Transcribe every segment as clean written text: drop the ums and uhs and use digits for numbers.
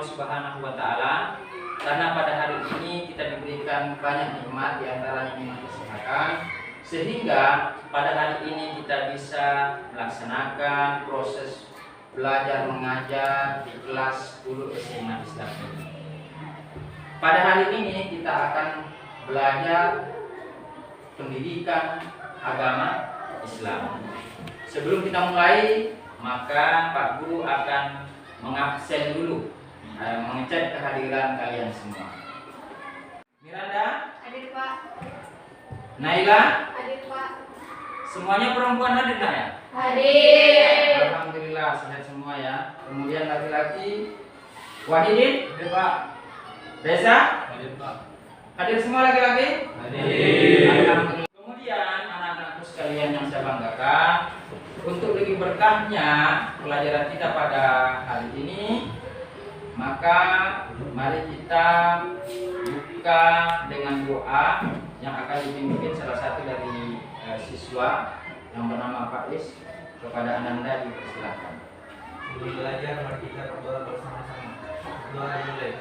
Allah Subhanahu wa taala, karena pada hari ini kita diberikan banyak nikmat, di antaranya nikmat kesehatan, sehingga pada hari ini kita bisa melaksanakan proses belajar mengajar di kelas 10 SMA Islam ini. Pada hari ini kita akan belajar pendidikan agama Islam. Sebelum kita mulai, maka Pak Guru akan mengabsen dulu, mengecek kehadiran kalian semua. Miranda? Hadir Pak. Naila? Hadir Pak. Semuanya perempuan hadir nggak ya? Hadir. Alhamdulillah sehat semua ya. Kemudian laki-laki Wahidin? Hadir Pak. Reza? Hadir Pak. Hadir semua laki-laki? Hadir. Alhamdulillah. Kemudian anak-anakku sekalian yang saya banggakan, untuk lebih berkahnya pelajaran kita pada hari ini, maka mari kita buka dengan doa yang akan dipimpin salah satu dari siswa yang bernama Faiz. Kepada Ananda dipersilakan. Sebelum belajar, mari kita berdoa bersama-sama. Doa dimulai.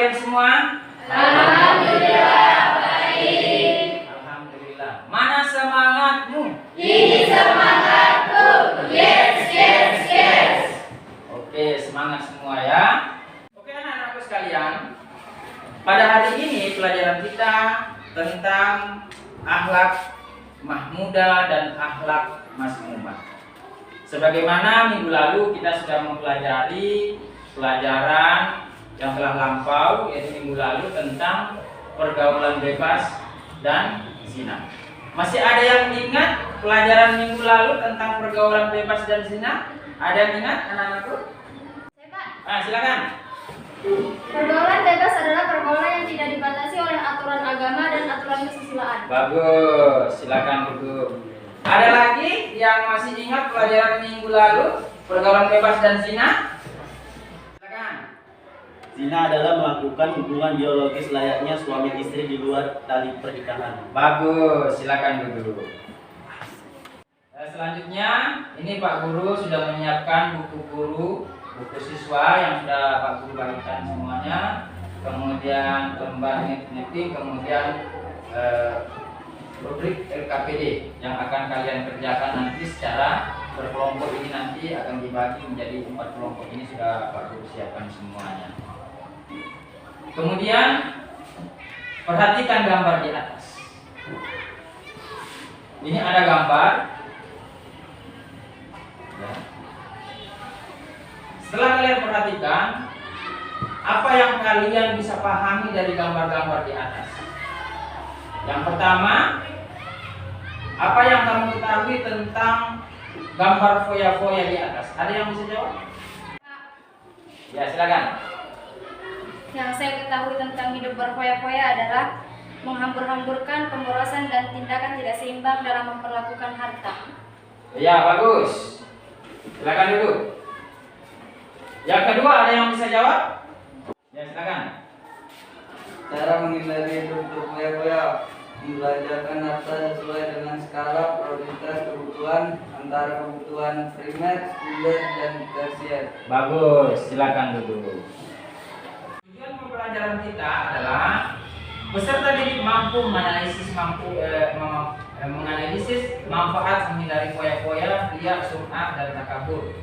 Semua? Alhamdulillah baik. Alhamdulillah. Mana semangatmu? Ini semangatku. Yes, yes, yes. Oke, semangat semua ya. Oke anak-anakku sekalian, pada hari ini pelajaran kita tentang akhlak mahmudah dan akhlak masmumah. Sebagaimana minggu lalu kita sudah mempelajari pelajaran yang telah lampau, yaitu minggu lalu tentang pergaulan bebas dan zina. Masih ada yang ingat pelajaran minggu lalu tentang pergaulan bebas dan zina? Ada yang ingat anak-anakku? Saya Pak. Silakan. Pergaulan bebas adalah pergaulan yang tidak dibatasi oleh aturan agama dan aturan kesusilaan. Bagus, silakan duduk. Ada lagi yang masih ingat pelajaran minggu lalu pergaulan bebas dan zina? Zina adalah melakukan hubungan biologis layaknya suami istri di luar tali pernikahan. Bagus, silakan duduk. Selanjutnya, ini Pak Guru sudah menyiapkan buku guru, buku siswa yang sudah Pak Guru bagikan semuanya. Kemudian lembar knitting, kemudian rubrik LKPD yang akan kalian kerjakan nanti secara berkelompok. Ini nanti akan dibagi menjadi 4 kelompok. Ini sudah Pak Guru siapkan semuanya. Kemudian perhatikan gambar di atas. Ini ada gambar. Ya. Setelah kalian perhatikan, apa yang kalian bisa pahami dari gambar-gambar di atas? Yang pertama, apa yang kamu ketahui tentang gambar foya-foya di atas? Ada yang bisa jawab? Ya, silakan. Yang saya ketahui tentang hidup berfoya-foya adalah menghambur-hamburkan, pemborosan, dan tindakan tidak seimbang dalam memperlakukan harta. Ya, bagus. Silakan duduk. Yang kedua, ada yang bisa jawab? Ya, silakan. Cara menghindari hidup berfoya-foya, membelajarkan harta sesuai dengan skala prioritas kebutuhan antara kebutuhan primer, sekunder, dan tersier. Bagus, silakan duduk. Tujuan pembelajaran kita adalah peserta didik mampu menganalisis manfaat menghindari foya-foya, riya, sum'ah, dan takabur.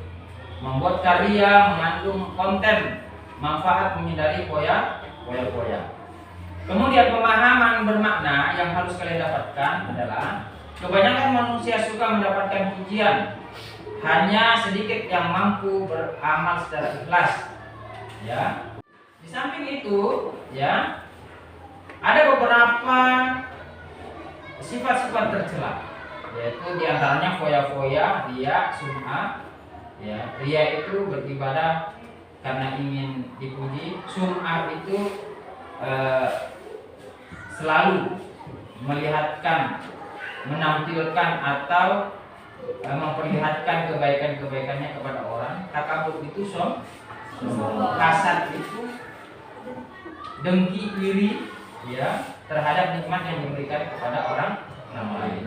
Membuat karya mengandung konten manfaat menghindari foya-foya. Kemudian pemahaman bermakna yang harus kalian dapatkan adalah kebanyakan manusia suka mendapatkan pujian, hanya sedikit yang mampu beramal secara ikhlas. Ya. Di samping itu, ya, ada beberapa sifat-sifat tercela, yaitu diantaranya foya-foya, riya, sum'ah. Ya, riya itu beribadah karena ingin dipuji, sum'ah itu selalu melihatkan, menampilkan atau memperlihatkan kebaikan-kebaikannya kepada orang. Takabur itu sombong. Hasad itu dengki, iri, ya, terhadap nikmat yang diberikan kepada orang lain.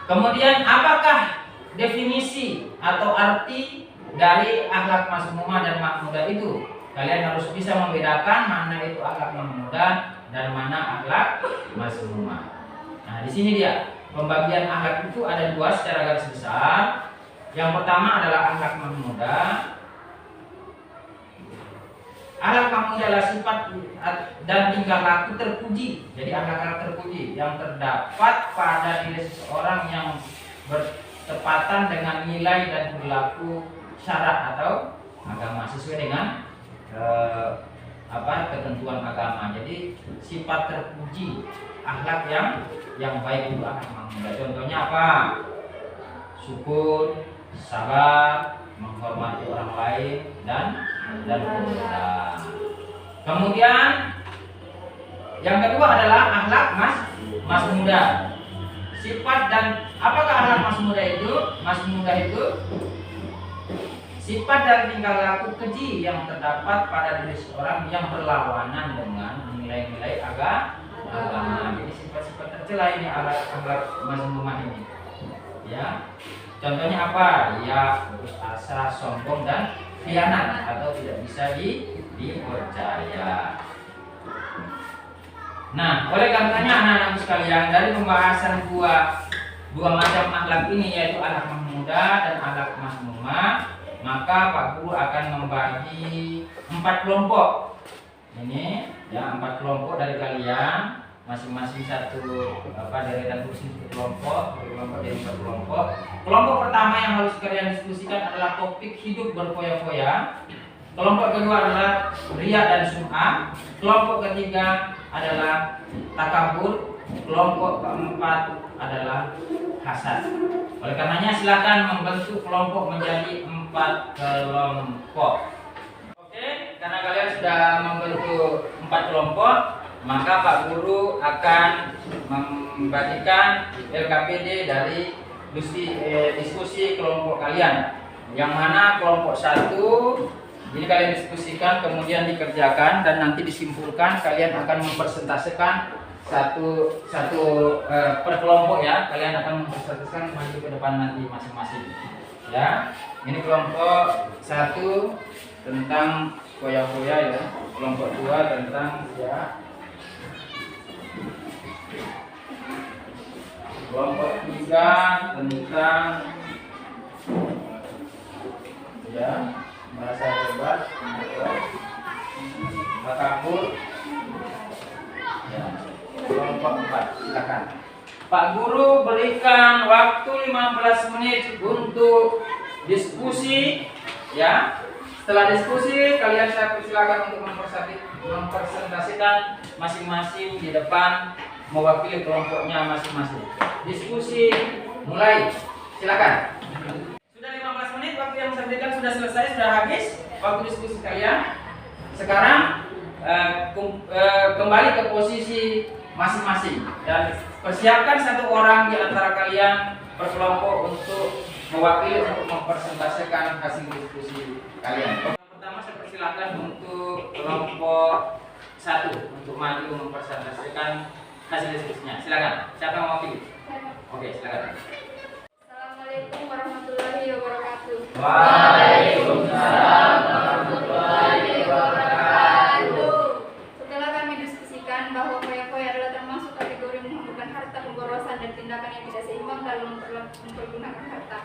Kemudian apakah definisi atau arti dari akhlak mazmumah dan mahmudah itu? Kalian harus bisa membedakan mana itu akhlak mahmudah dan mana akhlak mazmumah. Nah, di sini dia pembagian akhlak itu ada dua secara garis besar. Yang pertama adalah akhlak mahmudah. Akhlak mahmudah adalah sifat dan tingkah laku terpuji. Jadi akhlak-akhlak terpuji yang terdapat pada diri seseorang yang bertepatan dengan nilai dan perilaku syarat atau agama sesuai dengan ketentuan agama. Jadi sifat terpuji, akhlak yang baik itu akhlak mahmudah. Contohnya apa? Syukur, sabar, menghormati orang lain dan pemuda. Kemudian yang kedua adalah akhlak mazmudah. Sifat dan apakah akhlak mazmudah itu? Mazmudah itu sifat dan tingkah laku keji yang terdapat pada diri seorang yang berlawanan dengan nilai-nilai agama. Jadi sifat-sifat tercela ini akhlak mazmumah ini. Ya. Contohnya apa? Ya, putus asa, sombong dan khianat atau tidak bisa dipercaya. Nah, oleh karenanya anak-anakku sekalian, dari pembahasan dua macam akhlak ini, yaitu akhlak mahmudah dan akhlak mazmumah, maka Pak Guru akan membagi 4 kelompok. Ini ya 4 kelompok dari kalian, masing-masing satu deretan kursi kelompok dari 4 kelompok. Kelompok pertama yang harus kalian diskusikan adalah topik hidup berfoya-foya. Kelompok kedua adalah riya dan sum'ah. Kelompok ketiga adalah takabur. Kelompok keempat adalah hasad. Oleh karenanya silakan membentuk kelompok menjadi 4 kelompok. Oke, karena kalian sudah membentuk 4 kelompok, maka Pak Guru akan membagikan LKPD dari diskusi kelompok kalian. Yang mana kelompok 1 ini kalian diskusikan, kemudian dikerjakan dan nanti disimpulkan. Kalian akan mempresentasikan satu per kelompok ya. Kalian akan mempresentasikan maju ke depan nanti masing-masing. Ya, ini kelompok 1 tentang foya-foya ya. Kelompok 2 tentang ya. Kelompok 3 tentang ya bahasa bebas, takabur. Ya. Kelompok 4, silakan. Pak Guru berikan waktu 15 menit untuk diskusi ya. Setelah diskusi kalian saya persilakan untuk mempresentasikan masing-masing di depan mewakili kelompoknya masing-masing. Diskusi mulai. Silakan. Sudah 15 menit waktu yang saya berikan sudah selesai, sudah habis waktu diskusi kalian. Sekarang kembali ke posisi masing-masing dan persiapkan 1 orang di antara kalian per kelompok untuk mewakili untuk mempresentasikan hasil diskusi kalian. Pertama saya persilakan untuk kelompok 1 untuk maju mempresentasikan hasil diskusinya. Silakan. Siapa yang mewakili? Oke, silakan. Assalamualaikum warahmatullahi wabarakatuh. Waalaikumsalam warahmatullahi wabarakatuh. Setelah kami diskusikan bahwa foya-foya adalah termasuk kategori menghamburkan harta, pemborosan dan tindakan yang tidak seimbang dalam mempergunakan harta.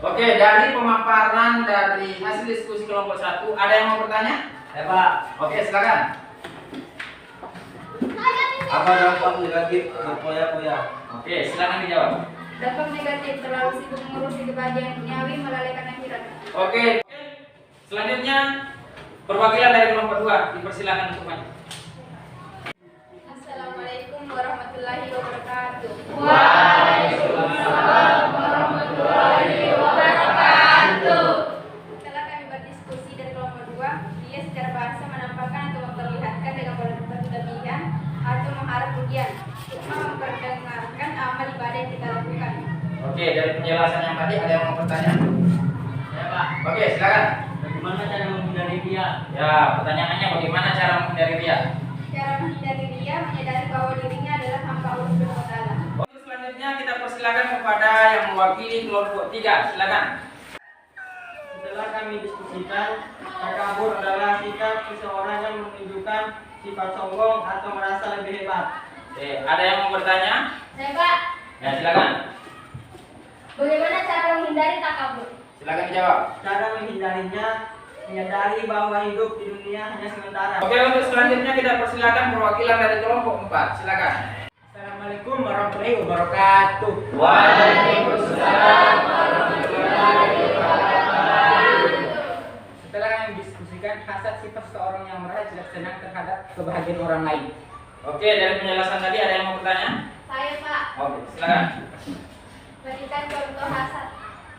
Oke, dari pemaparan dari hasil diskusi kelompok 1, ada yang mau bertanya? Ya Pak. Oke, silakan. Apa dampak negatif berfoya-foya? Oke, silakan dijawab. Dampak negatif terlalu sibuk mengurusi kebahagiaan duniawi melalaikan akhirat. Oke. Selanjutnya perwakilan dari kelompok 2 dipersilakan untuk maju. Assalamualaikum warahmatullahi wabarakatuh. Waalaikumsalam warahmatullahi wabarakatuh. Setelah kami berdiskusi dari kelompok 2, dia secara bahasa menampakkan atau memperlihatkan dengan berlebihan arti kemudian cuma memperdengarkan amal ibadah yang kita lakukan. Oke, dari penjelasan yang tadi ada yang mau bertanya? Ya Pak. Oke, silakan. Bagaimana cara menghindari riya? Ya, pertanyaannya bagaimana cara menghindari riya? Cara menghindari riya menyadari bahwa dirinya adalah hamba Allah Subhanahu wa taala. Oke, selanjutnya kita persilakan kepada yang mewakili kelompok 3. Silakan. Setelah kami diskusikan, takabur adalah sikap seseorang yang menunjukkan sifat sombong atau merasa lebih hebat. Oke, ada yang mau bertanya? Saya Pak, Ya, silakan. bagaimana cara menghindari takabur? Silakan dijawab. Cara menghindarinya, menyadari bahwa hidup di dunia hanya sementara. Oke, untuk selanjutnya kita persilakan perwakilan dari kelompok 4. Silakan. Assalamualaikum warahmatullahi wabarakatuh. Waalaikumsalam warahmatullahi Setelah kami diskusikan, hasad sifat seorang yang merasa tidak senang terhadap kebahagiaan orang lain. Oke, dari penjelasan tadi ada yang mau bertanya? Saya Pak, Oke, silakan. berikan contoh hasad.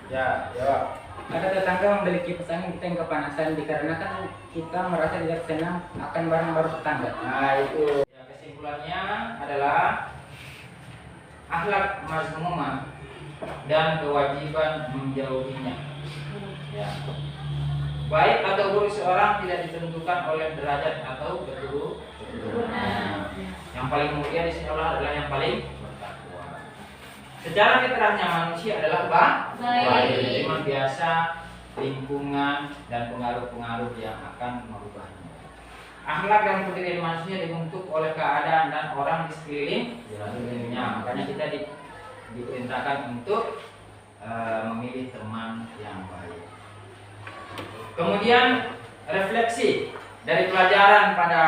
Ya, jawab. Ada tetangga memiliki pasangan kita yang kepanasan dikarenakan kita merasa tidak senang akan barang baru tetangga. Nah, itu. Ya, kesimpulannya adalah akhlak mazmumah dan kewajiban menjauhinya. Ya. Baik atau buruk seorang tidak ditentukan oleh derajat atau keturunan. Yang paling mulia di sisi Allah adalah yang paling bertakwa. Secara fitrahnya manusia adalah baik. Cuma biasa lingkungan dan pengaruh-pengaruh yang akan merubahnya. Akhlak dan pendirian manusia dibentuk oleh keadaan dan orang di sekelilingnya. Makanya kita diperintahkan untuk memilih teman yang baik. Kemudian refleksi dari pelajaran pada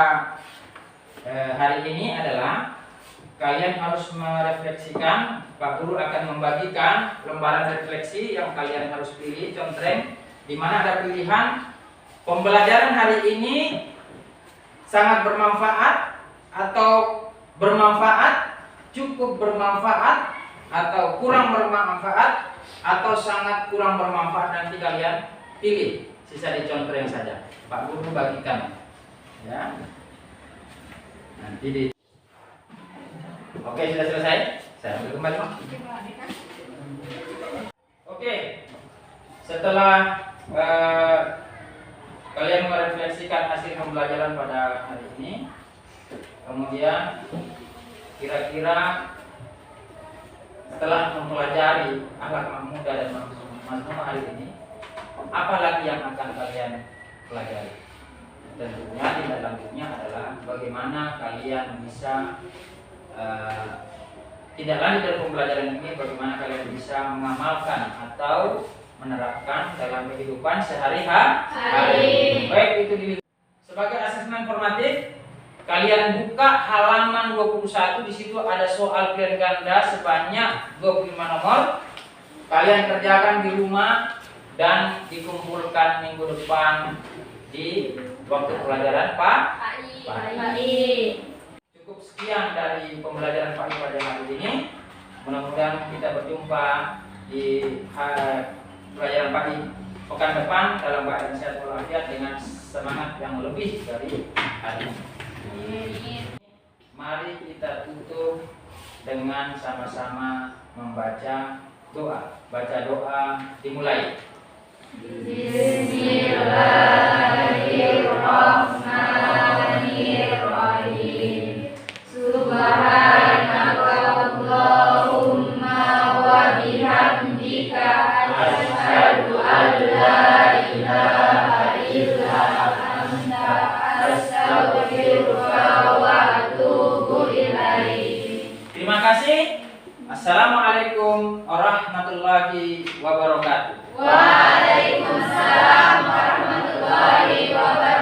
hari ini adalah kalian harus merefleksikan. Pak Guru akan membagikan lembaran refleksi yang kalian harus pilih, contreng, di mana ada pilihan pembelajaran hari ini sangat bermanfaat atau bermanfaat, cukup bermanfaat atau kurang bermanfaat atau sangat kurang bermanfaat. Nanti kalian pilih, sisa dicontreng saja. Pak Guru bagikan, ya. Nanti di. Oke, sudah selesai. Saya ambil kembali. Oke, setelah kalian merefleksikan hasil pembelajaran pada hari ini, kemudian kira-kira setelah mempelajari akhlak mahmudah dan mazmumah hari ini, apa lagi yang akan kalian pelajari? Tentunya tindak lanjutnya adalah bagaimana kalian bisa tindak lanjut dari pembelajaran ini, bagaimana kalian bisa mengamalkan atau menerapkan dalam kehidupan sehari-hari. Baik itu di sebagai asesmen formatif, kalian buka halaman 21, di situ ada soal pilihan ganda sebanyak 25 nomor. Kalian kerjakan di rumah dan dikumpulkan minggu depan di waktu pelajaran pagi. Cukup sekian dari pembelajaran pagi pada hari ini. Mudah-mudahan kita berjumpa di pelajaran pagi pekan depan dalam keadaan sehat walafiat dengan semangat yang lebih dari hari ini. Mari kita tutup dengan sama-sama membaca doa. Baca doa dimulai. Bismillahirrahmanirrahim. Subhanakallahumma wa bihamdika asyhadu an la ilaha illa anta astaghfiruka wa atubu ilaik. Terima kasih. Assalamualaikum warahmatullahi wabarakatuh. Waalaikumsalam warahmatullahi wabarakatuh.